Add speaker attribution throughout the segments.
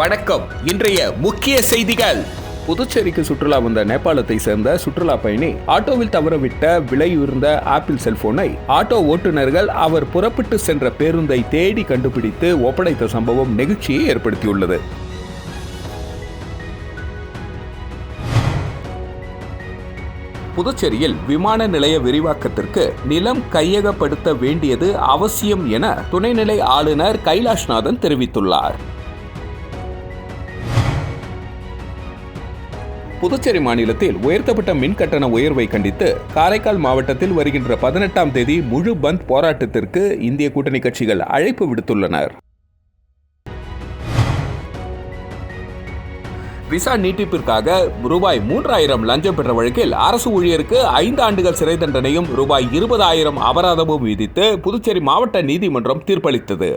Speaker 1: வணக்கம். இன்றைய முக்கிய செய்திகள். புதுச்சேரிக்கு சுற்றுலா வந்த நேபாளத்தை சேர்ந்த சுற்றுலா பயணி ஆட்டோவில் தவறவிட்ட விலையுயர்ந்த ஆப்பிள் செல்போனை ஆட்டோ ஓட்டுநர்கள் அவர் புறப்பட்டு சென்ற பேருந்தை தேடி கண்டுபிடித்து ஒப்படைத்த சம்பவம் நெகிழ்ச்சியை ஏற்படுத்தியுள்ளது. புதுச்சேரியில் விமான நிலைய விரிவாக்கத்திற்கு நிலம் கையகப்படுத்த வேண்டியது அவசியம் என துணைநிலை ஆளுநர் கைலாஷ்நாதன் தெரிவித்துள்ளார். புதுச்சேரி மாநிலத்தில் உயர்த்தப்பட்ட மின் கட்டண உயர்வை கண்டித்து காரைக்கால் மாவட்டத்தில் வருகின்ற 18ஆம் தேதி முழு பந்த் போராட்டத்திற்கு இந்திய கூட்டணி கட்சிகள் அழைப்பு விடுத்துள்ளனர். விசா நீட்டிப்பிற்காக ரூபாய் 3000 லஞ்சம் பெற்ற வழக்கில் அரசு ஊழியருக்கு 5 ஆண்டுகள் சிறை தண்டனையும் ரூபாய் 20,000 அபராதமும் விதித்து புதுச்சேரி மாவட்ட நீதிமன்றம் தீர்ப்பளித்தது.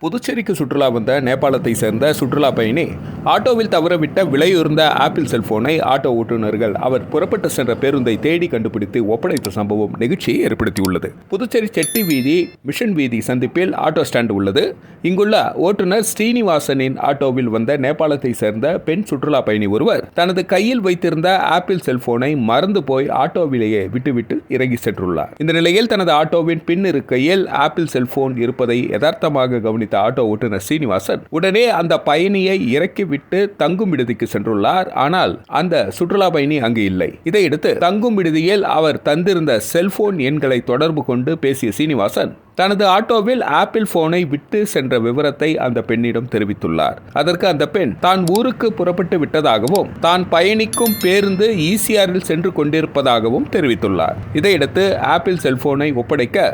Speaker 1: புதுச்சேரிக்கு சுற்றுலா வந்த நேபாளத்தை சேர்ந்த சுற்றுலா பயணி ஆட்டோவில் தவறவிட்ட விலையுயர்ந்த ஆப்பிள் செல்போனை ஆட்டோ ஓட்டுநர்கள் அவர் புறப்பட்டு சென்ற பேருந்தை தேடி கண்டுபிடித்து ஒப்படைத்த சம்பவம் நெகிழ்ச்சியை ஏற்படுத்தியுள்ளது. புதுச்சேரி செட்டி வீதி மிஷன் வீதி சந்திப்பில் ஆட்டோ ஸ்டாண்ட் உள்ளது. இங்குள்ள ஓட்டுநர் ஸ்ரீனிவாசனின் ஆட்டோவில் வந்த நேபாளத்தை சேர்ந்த பெண் சுற்றுலா பயணி ஒருவர் தனது கையில் வைத்திருந்த ஆப்பிள் செல்போனை மறந்து போய் ஆட்டோவிலேயே விட்டுவிட்டு இறங்கி சென்றுள்ளார். இந்த நிலையில் தனது ஆட்டோவின் பின் இருக்கையில் ஆப்பிள் செல்போன் இருப்பதை யதார்த்தமாக கவனித்த ஆட்டோ ஓட்டுநர் ஸ்ரீனிவாசன் உடனே அந்த பயணியை இறக்கிவிட்டு தங்கும் விடுதிக்கு சென்றுள்ளார். ஆனால் அந்த சுற்றுலா பயணி அங்கு இல்லை. இதையடுத்து தங்கும் விடுதியில் அவர் தந்திருந்த செல்போன் எண்களை தொடர்பு கொண்டு பேசிய சீனிவாசன் தனது ஆட்டோவில் ஆப்பிள் போனை விட்டு சென்ற விவரத்தை அந்த பெண்ணிடம் தெரிவித்துள்ளார். அதற்கு அந்த பெண் தான் ஊருக்கு புறப்பட்டு விட்டதாகவும் தான் பயணிக்கும் பேருந்து ஈசிஆரில் சென்று கொண்டிருப்பதாகவும் தெரிவித்துள்ளார். இதையடுத்து ஆப்பிள் செல்போனை ஒப்படைக்க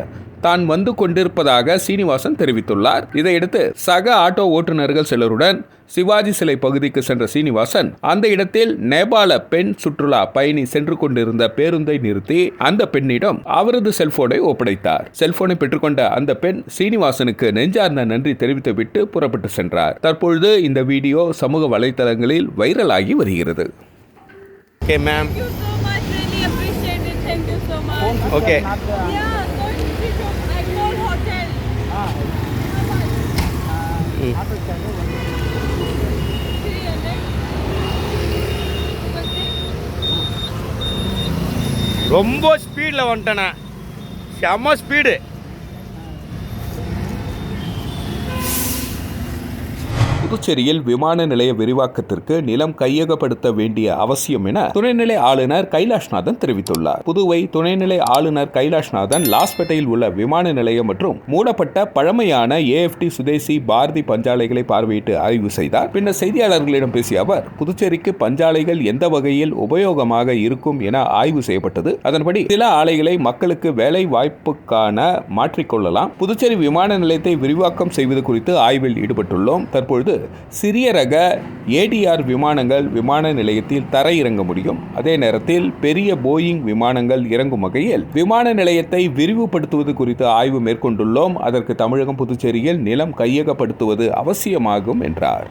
Speaker 1: தான் வந்து கொண்டிருப்பதாக சீனிவாசன் தெரிவித்துள்ளார். இதையடுத்து சக ஆட்டோ ஓட்டுநர்கள் சிலருடன் சிவாஜி சிலை பகுதிக்கு சென்ற சீனிவாசன் அந்த இடத்தில் நேபாள பெண் சுற்றுலா பயணி சென்று கொண்டிருந்த பேருந்தை நிறுத்தி அந்த பெண்ணிடம் அவரது செல்போனை ஒப்படைத்தார். செல்போனை பெற்றுக்கொண்ட அந்த பெண் சீனிவாசனுக்கு நெஞ்சார்ந்த நன்றி தெரிவித்துவிட்டு புறப்பட்டு சென்றார். தற்பொழுது இந்த வீடியோ சமூக வலைதளங்களில் வைரலாகி வருகிறது.
Speaker 2: Okay, ma'am.
Speaker 3: Thank you so much. Really appreciate it. Thank you so much.
Speaker 2: Okay.
Speaker 3: Yeah, going to see from Agmore Hotel. How much? 300.
Speaker 2: ரொம்ப ஸ்பீடில் வந்துட்டேண்ணா, செம்ம ஸ்பீடு.
Speaker 1: புதுச்சேரியில் விமான நிலைய விரிவாக்கத்திற்கு நிலம் கையகப்படுத்த வேண்டிய அவசியம் என துணைநிலை ஆளுநர் கைலாஷ்நாதன் தெரிவித்துள்ளார். புதுவை துணைநிலை ஆளுநர் கைலாஷ்நாதன் லாஸ்பேட்டையில் உள்ள விமான நிலையம் மற்றும் மூடப்பட்ட பழமையான AFT சுதேசி பாரதி பஞ்சாலைகளை பார்வையிட்டு ஆய்வு செய்தார். பின்னர் செய்தியாளர்களிடம் பேசிய அவர் புதுச்சேரிக்கு பஞ்சாலைகள் எந்த வகையில் உபயோகமாக இருக்கும் என ஆய்வு செய்யப்பட்டது. அதன்படி சில ஆலைகளை மக்களுக்கு வேலை வாய்ப்புக்கான மாற்றிக்கொள்ளலாம். புதுச்சேரி விமான நிலையத்தை விரிவாக்கம் செய்வது குறித்து ஆய்வில் ஈடுபட்டுள்ளோம். தற்பொழுது சிறிய ரக ADR விமானங்கள் விமான நிலையத்தில் தரையிறங்க முடியும். அதே நேரத்தில் பெரிய போயிங் விமானங்கள் இறங்கும் வகையில் விமான நிலையத்தை விரிவுபடுத்துவது குறித்து ஆய்வு மேற்கொண்டுள்ளோம். அதற்கு தமிழகம் புதுச்சேரியில் நிலம் கையகப்படுத்துவது அவசியமாகும் என்றார்.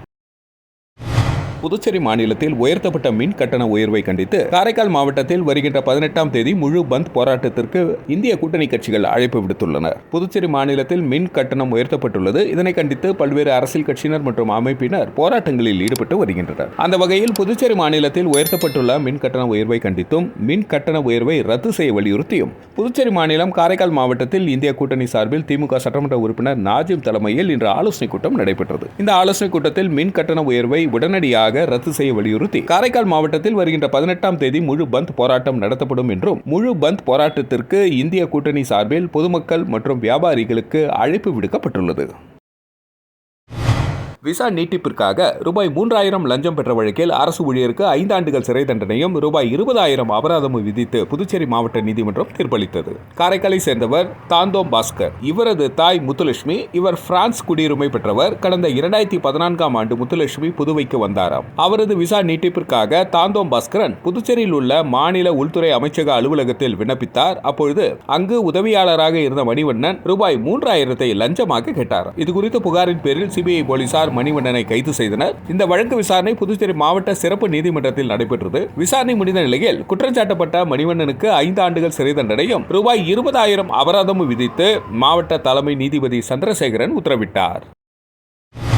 Speaker 1: புதுச்சேரி மாநிலத்தில் உயர்த்தப்பட்ட மின் கட்டண உயர்வை கண்டித்து காரைக்கால் மாவட்டத்தில் வருகின்ற 18ஆம் தேதி முழு பந்த் போராட்டத்திற்கு இந்திய கூட்டணி கட்சிகள் அழைப்பு விடுத்துள்ளனர். புதுச்சேரி மாநிலத்தில் மின் கட்டணம் உயர்த்தப்பட்டுள்ளது. இதனை கண்டித்து பல்வேறு அரசியல் கட்சியினர் மற்றும் அமைப்பினர் போராட்டங்களில் ஈடுபட்டு வருகின்றனர். அந்த வகையில் புதுச்சேரி மாநிலத்தில் உயர்த்தப்பட்டுள்ள மின் கட்டண உயர்வை கண்டித்தும் மின் கட்டண உயர்வை ரத்து செய்ய வலியுறுத்தியும் புதுச்சேரி மாநிலம் காரைக்கால் மாவட்டத்தில் இந்திய கூட்டணி சார்பில் திமுக சட்டமன்ற உறுப்பினர் நாஜிம் தலைமையில் இன்று ஆலோசனைக் கூட்டம் நடைபெற்றது. இந்த ஆலோசனைக் கூட்டத்தில் மின் கட்டண உயர்வை உடனடியாக ரத்து செய்ய வலியுறுத்தி காரைக்கால் மாவட்டத்தில் வருகின்ற 18ஆம் தேதி முழு பந்த் போராட்டம் நடத்தப்படும் என்றும் முழு பந்த் போராட்டத்திற்கு இந்திய கூட்டணி சார்பில் பொதுமக்கள் மற்றும் வியாபாரிகளுக்கு அழைப்பு விடுக்கப்பட்டுள்ளது. விசா நீட்டிப்பிற்காக ரூபாய் 3000 லஞ்சம் பெற்ற வழக்கில் அரசு ஊழியருக்கு 5 ஆண்டுகள் சிறை தண்டனையும் ரூபாய் 20,000 அபராதமும் விதித்து புதுச்சேரி மாவட்ட நீதிமன்றம் தீர்ப்பளித்தது. காரைக்காலை சேர்ந்தவர் தாந்தோம் பாஸ்கர். இவரது தாய் முத்துலட்சுமி. இவர் பிரான்ஸ் குடியுரிமை பெற்றவர். கடந்த 2014ஆம் ஆண்டு முத்துலட்சுமி புதுவைக்கு வந்தாராம். அவரது விசா நீட்டிப்பிற்காக தாந்தோம் பாஸ்கரன் புதுச்சேரியில் உள்ள மாநில உள்துறை அமைச்சக அலுவலகத்தில் விண்ணப்பித்தார். அப்பொழுது அங்கு உதவியாளராக இருந்த மணிவண்ணன் ரூபாய் 3000 லஞ்சமாக கேட்டார். இதுகுறித்த புகாரின் பேரில் சிபிஐ போலீசார் மணிவண்ணனை கைது செய்தனர். இந்த வழக்கு விசாரணை புதுச்சேரி மாவட்ட சிறப்பு நீதிமன்றத்தில் நடைபெற்றது. விசாரணை முடிந்த நிலையில் குற்றஞ்சாட்டப்பட்ட மணிவண்ணனுக்கு 5 ஆண்டுகள் சிறை தண்டனையும் ரூபாய் 20,000 அபராதமும் விதித்து மாவட்ட தலைமை நீதிபதி சந்திரசேகரன் உத்தரவிட்டார்.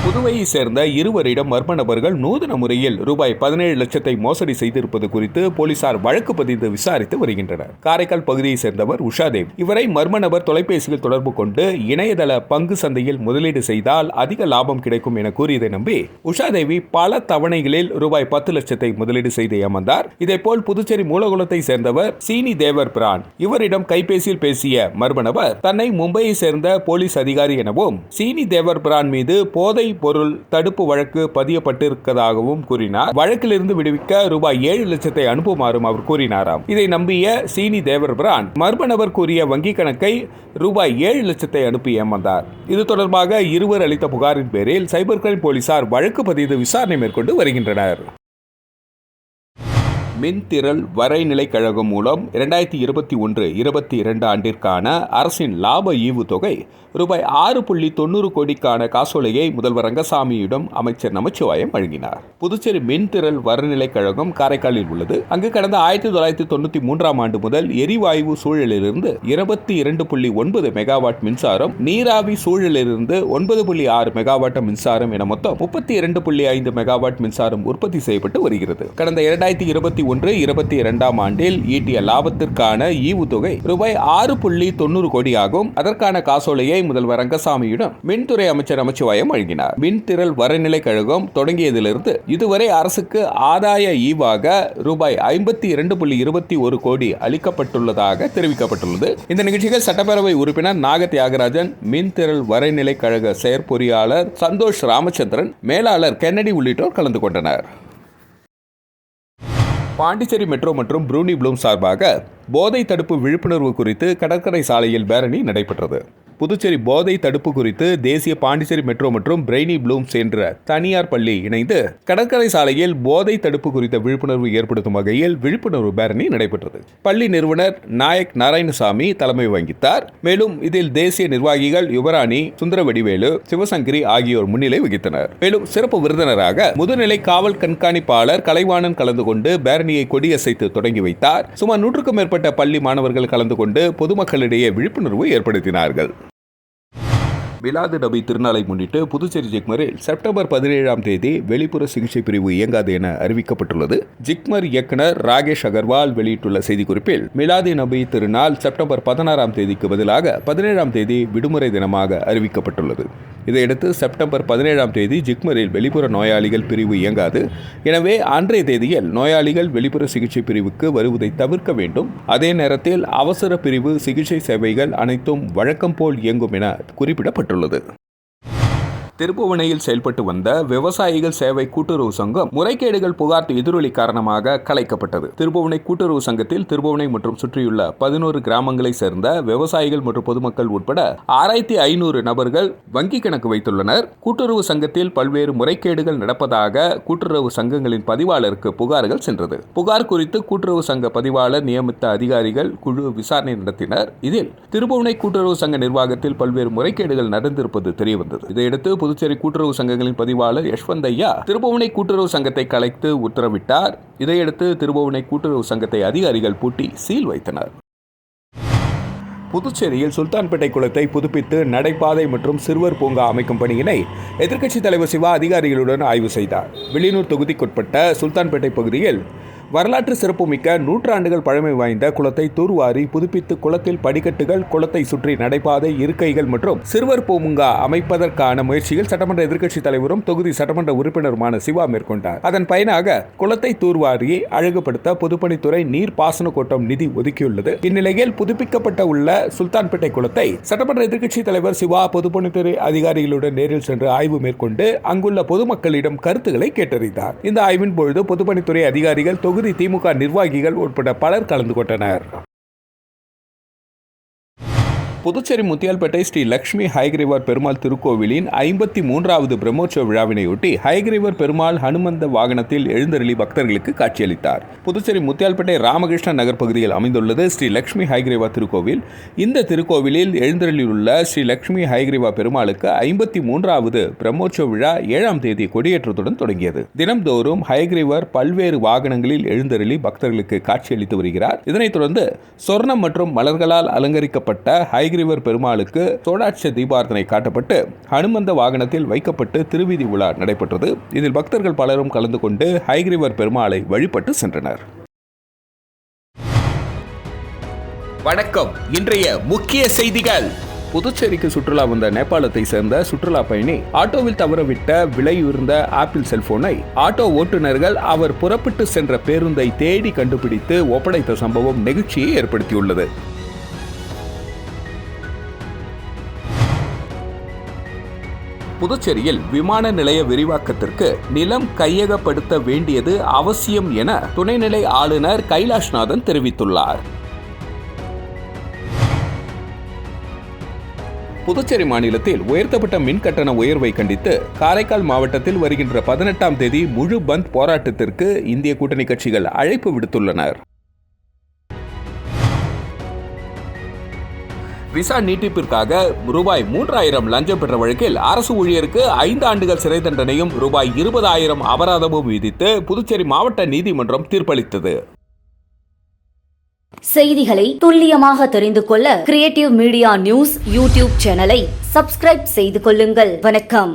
Speaker 1: புதுவையை சேர்ந்த இருவரிடம் மர்ம நபர்கள் நூதன முறையில் ரூபாய் 17 லட்சத்தை மோசடி செய்திருப்பது குறித்து போலீசார் வழக்கு பதிந்து விசாரித்து வருகின்றனர். காரைக்கால் பகுதியை சேர்ந்தவர் உஷாதேவ். இவரை மர்ம நபர் தொலைபேசியில் தொடர்பு கொண்டு இணையதள பங்கு சந்தையில் முதலீடு செய்தால் அதிக லாபம் கிடைக்கும் என கூறியதை நம்பி உஷாதேவி பல தவணைகளில் ரூபாய் 10 லட்சத்தை முதலீடு செய்து ஏமாந்தார். இதேபோல் புதுச்சேரி மூலகுளத்தை சேர்ந்தவர் சீனி தேவர் பிரான். இவரிடம் கைபேசியில் பேசிய மர்ம நபர் தன்னை மும்பையை சேர்ந்த போலீஸ் அதிகாரி எனவும் சீனி தேவர் பிரான் மீது போதை பொருள் தடுப்பு வழக்கு பதியப்பட்டிருப்பதாகவும் கூறினார். வழக்கிலிருந்து விடுவிக்க ரூபாய் 7 லட்சத்தை அனுப்புமாறும் அவர் கூறினாராம். இதை நம்பிய சீனி தேவர் பிரான் மர்ம நபர் கூறிய வங்கி கணக்கை ரூபாய் 7 லட்சத்தை அனுப்பி ஏமாந்தார். இது தொடர்பாக இருவர் அளித்த புகாரின் பேரில் சைபர் கிரைம் போலீசார் வழக்கு பதிவு விசாரணை மேற்கொண்டு வருகின்றனர். மின்திரள் வரைநிலை கழகம் மூலம் 2021-22 ஆண்டிற்கான அரசின் லாப ஈவு தொகை ரூபாய் 6.90 கோடிக்கான காசோலையை முதல்வர் ரங்கசாமியிடம் அமைச்சர் நமச்சிவாயம் வழங்கினார். புதுச்சேரி மின்திரள் வரைநிலை கழகம் காரைக்காலில் உள்ளது. அங்கு கடந்த 1993 ஆண்டு முதல் எரிவாயு சூழலிலிருந்து 22.9 மெகாவாட் மின்சாரம், நீராவி சூழலிலிருந்து 9.6 மெகாவாட் மின்சாரம் என மொத்தம் 32.5 மெகாவாட் மின்சாரம் உற்பத்தி செய்யப்பட்டு வருகிறது. கடந்த 2021-22 ஆண்டில் ஈட்டிய லாபத்திற்கான ஈவு தொகை ரூபாய் 6.90 கோடி ஆகும். அதற்கான காசோலையை முதல்வர் ரங்கசாமியிடம் மின்துறை அமைச்சர் நமச்சிவாயம் வழங்கினார். மின்திரள் வரைநிலை கழகம் தொடங்கியதிலிருந்து இதுவரை அரசுக்கு ஆதாய ஈவாக ரூபாய் 52.21 கோடி அளிக்கப்பட்டுள்ளதாக தெரிவிக்கப்பட்டுள்ளது. இந்த நிகழ்ச்சியில் சட்டப்பேரவை உறுப்பினர் நாக தியாகராஜன், மின்திரள் வரைநிலை கழக செயற்பொறியாளர் சந்தோஷ் ராமச்சந்திரன், மேலாளர் கென்னடி உள்ளிட்டோர் கலந்து கொண்டனர். பாண்டிச்சேரி மெட்ரோ மற்றும் ப்ரூனி ப்ளூம் சார்பாக போதை தடுப்பு விழிப்புணர்வு குறித்து கடற்கரை சாலையில் பேரணி நடைபெற்றது. புதுச்சேரி போதை தடுப்பு குறித்து தேசிய பாண்டிச்சேரி மெட்ரோ மற்றும் பிரெய்னி ப்ளூம்ஸ் என்ற தனியார் பள்ளி இணைந்து கடற்கரை சாலையில் போதை தடுப்பு குறித்த விழிப்புணர்வு ஏற்படுத்தும் வகையில் விழிப்புணர்வு பேரணி நடைபெற்றது. பள்ளி நிறுவனர் நாயக் நாராயணசாமி தலைமை வகித்தார். மேலும் இதில் தேசிய நிர்வாகிகள் யுவராணி, சுந்தரவடிவேலு, சிவசங்கரி ஆகியோர் முன்னிலை வகித்தனர். மேலும் சிறப்பு விருந்தினராக முதுநிலை காவல் கண்காணிப்பாளர் கலைவாணன் கலந்து கொண்டு பேரணியை கொடியசைத்து தொடங்கி வைத்தார். சுமார் 100க்கும் மேற்பட்ட பள்ளி மாணவர்கள் கலந்து கொண்டு பொதுமக்களிடையே விழிப்புணர்வு ஏற்படுத்தினார்கள். மிலாது நபி திருநாளை முன்னிட்டு புதுச்சேரி ஜிப்மரில் செப்டம்பர் 17ஆம் தேதி வெளிப்புற சிகிச்சை பிரிவு இயங்காது என அறிவிக்கப்பட்டுள்ளது. ஜிப்மர் இயக்குனர் ராகேஷ் அகர்வால் வெளியிட்டுள்ள செய்திக்குறிப்பில் மிலாது நபி திருநாள் செப்டம்பர் 16ஆம் தேதிக்கு பதிலாக 17ஆம் தேதி விடுமுறை தினமாக அறிவிக்கப்பட்டுள்ளது. இதையடுத்து செப்டம்பர் 17ஆம் தேதி ஜிப்மரில் வெளிப்புற நோயாளிகள் பிரிவு இயங்காது. எனவே அன்றைய தேதியில் நோயாளிகள் வெளிப்புற சிகிச்சை பிரிவுக்கு வருவதை தவிர்க்க வேண்டும். அதே நேரத்தில் அவசர பிரிவு சிகிச்சை சேவைகள் அனைத்தும் வழக்கம் போல் இயங்கும் என குறிப்பிடப்பட்டுள்ளது. திருப்புவனையில் செயல்பட்டு வந்த விவசாயிகள் சேவை கூட்டுறவு சங்கம் முறைகேடுகள் புகார் எதிரொலி காரணமாக கலைக்கப்பட்டது. திருப்புவனை கூட்டுறவு சங்கத்தில் திருப்புவனை மற்றும் சுற்றியுள்ள 11 கிராமங்களை சேர்ந்த விவசாயிகள் மற்றும் பொதுமக்கள் உட்பட 6500 நபர்கள் வங்கி கணக்கு வைத்துள்ளனர். கூட்டுறவு சங்கத்தில் பல்வேறு முறைகேடுகள் நடப்பதாக கூட்டுறவு சங்கங்களின் பதிவாளருக்கு புகார்கள் சென்றது. புகார் குறித்து கூட்டுறவு சங்க பதிவாளர் நியமித்த அதிகாரிகள் குழு விசாரணை நடத்தினர். இதில் திருப்புவனை கூட்டுறவு சங்க நிர்வாகத்தில் பல்வேறு முறைகேடுகள் நடந்திருப்பது தெரியவந்தது. இதையடுத்து புதுச்சேரி கூட்டுறவு சங்கங்களின் பதிவாளர் யஷ்வந்த் ஐயா திருப்புவனை கூட்டுறவு சங்கத்தை கலைத்து உத்தரவிட்டார். இதையடுத்து திருப்புவனை கூட்டுறவு சங்கத்தை அதிகாரிகள் பூட்டி சீல் வைத்தனர். புதுச்சேரியில் சுல்தான்பேட்டை குளத்தை புதுப்பித்து நடைபாதை மற்றும் சிறுவர் பூங்கா அமைக்கும் பணியினை எதிர்க்கட்சித் தலைவர் சிவா அதிகாரிகளுடன் ஆய்வு செய்தார். வெளியூர் தொகுதிக்குட்பட்ட சுல்தான்பேட்டை பகுதியில் வரலாற்று சிறப்புமிக்க 100 ஆண்டுகள் பழமை வாய்ந்த குளத்தை தூர்வாரி புதுப்பித்து குளத்தில் படிக்கட்டுகள், குளத்தை சுற்றி நடைபாதை, இருக்கைகள் மற்றும் சிறுவர் பூங்கா அமைப்பதற்கான முயற்சியில் சட்டமன்ற எதிர்க்கட்சித் தலைவரும் தொகுதி சட்டமன்ற உறுப்பினருமான சிவா மேற்கொண்டார். அதன் பயனாக குளத்தை தூர்வாரி அழகுபடுத்த பொதுப்பணித்துறை நீர் பாசன கோட்டம் நிதி ஒதுக்கியுள்ளது. இந்நிலையில் புதுப்பிக்கப்பட்ட உள்ள சுல்தான்பேட்டை குளத்தை சட்டமன்ற எதிர்க்கட்சித் தலைவர் சிவா பொதுப்பணித்துறை அதிகாரிகளுடன் நேரில் சென்று ஆய்வு மேற்கொண்டு அங்குள்ள பொதுமக்களிடம் கருத்துக்களை கேட்டறிந்தார். இந்த ஆய்வின் பொழுது பொதுப்பணித்துறை அதிகாரிகள், தொகுதி திமுக நிர்வாகிகள் உட்பட பலர் கலந்து கொண்டனர். புதுச்சேரி முத்தியால்பேட்டை ஸ்ரீ லட்சுமி ஹைகிரீவர் பெருமாள் திருக்கோவிலின் 53வது பிரம்மோற்சவ விழாவினையொட்டி ஹைகிரீவர் பெருமாள் ஹனுமந்த வாகனத்தில் எழுந்தருளி பக்தர்களுக்கு காட்சியளித்தார். புதுச்சேரி முத்தியால்பேட்டை ராமகிருஷ்ண நகர் பகுதியில் அமைந்துள்ளது ஸ்ரீ லட்சுமி ஹைகிரீவா திருக்கோவில். இந்த திருக்கோவிலில் எழுந்தருளியுள்ள ஸ்ரீ லட்சுமி ஹைகிரீவா பெருமாளுக்கு 53வது பிரம்மோற்சவ விழா 7ஆம் தேதி கொடியேற்றத்துடன் தொடங்கியது. தினம்தோறும் ஹைகிரீவர் பல்வேறு வாகனங்களில் எழுந்தருளி பக்தர்களுக்கு காட்சியளித்து வருகிறார். இதனைத் தொடர்ந்து சொர்ணம் மற்றும் மலர்களால் அலங்கரிக்கப்பட்ட ஹைகிரீவர் பெருமாளுக்கு சோடாட்ச தீபார்த்தனை காட்டப்பட்டு ஹனுமந்த வாகனத்தில் வைக்கப்பட்டு திருவீதி உலா நடைபெற்றது. இதில் பக்தர்கள் பலரும் கலந்து கொண்டு ஹைகிரீவர் பெருமாளை வழிபட்டு சென்றனர். வணக்கம். இன்றைய முக்கிய செய்திகள். புதுச்சேரிக்கு சுற்றுலா வந்த நேபாளத்தை சேர்ந்த சுற்றுலா பயணி ஆட்டோவில் தவறவிட்ட விலையுயர்ந்த ஆப்பிள் செல்போனை ஆட்டோ ஓட்டுநர்கள் அவர் புறப்பட்டு சென்ற பேருந்தை தேடி கண்டுபிடித்து ஒப்படைத்த சம்பவம் நெகிழ்ச்சியை ஏற்படுத்தியுள்ளது. புதுச்சேரியில் விமான நிலைய விரிவாக்கத்திற்கு நிலம் கையகப்படுத்த வேண்டியது அவசியம் என துணைநிலை ஆளுநர் கைலாஷ்நாதன் தெரிவித்துள்ளார். புதுச்சேரி மாநிலத்தில் உயர்த்தப்பட்ட மின் கட்டண உயர்வை கண்டித்து காரைக்கால் மாவட்டத்தில் வருகின்ற 18ஆம் தேதி முழு பந்த் போராட்டத்திற்கு இந்திய கூட்டணி கட்சிகள் அழைப்பு விடுத்துள்ளனர். விசா நீட்டிப்பிற்காக ரூபாய் 3000 லஞ்சம் பெற்ற வழக்கில் அரசு ஊழியருக்கு 5 ஆண்டுகள் சிறை தண்டனையும் ரூபாய் 20,000 அபராதமும் விதித்து புதுச்சேரி மாவட்ட நீதிமன்றம் தீர்ப்பளித்தது.
Speaker 4: செய்திகளை துல்லியமாக தெரிந்து கொள்ள கிரியேட்டிவ் மீடியா நியூஸ் யூடியூப் சேனலை சப்ஸ்கிரைப் செய்து கொள்ளுங்கள். வணக்கம்.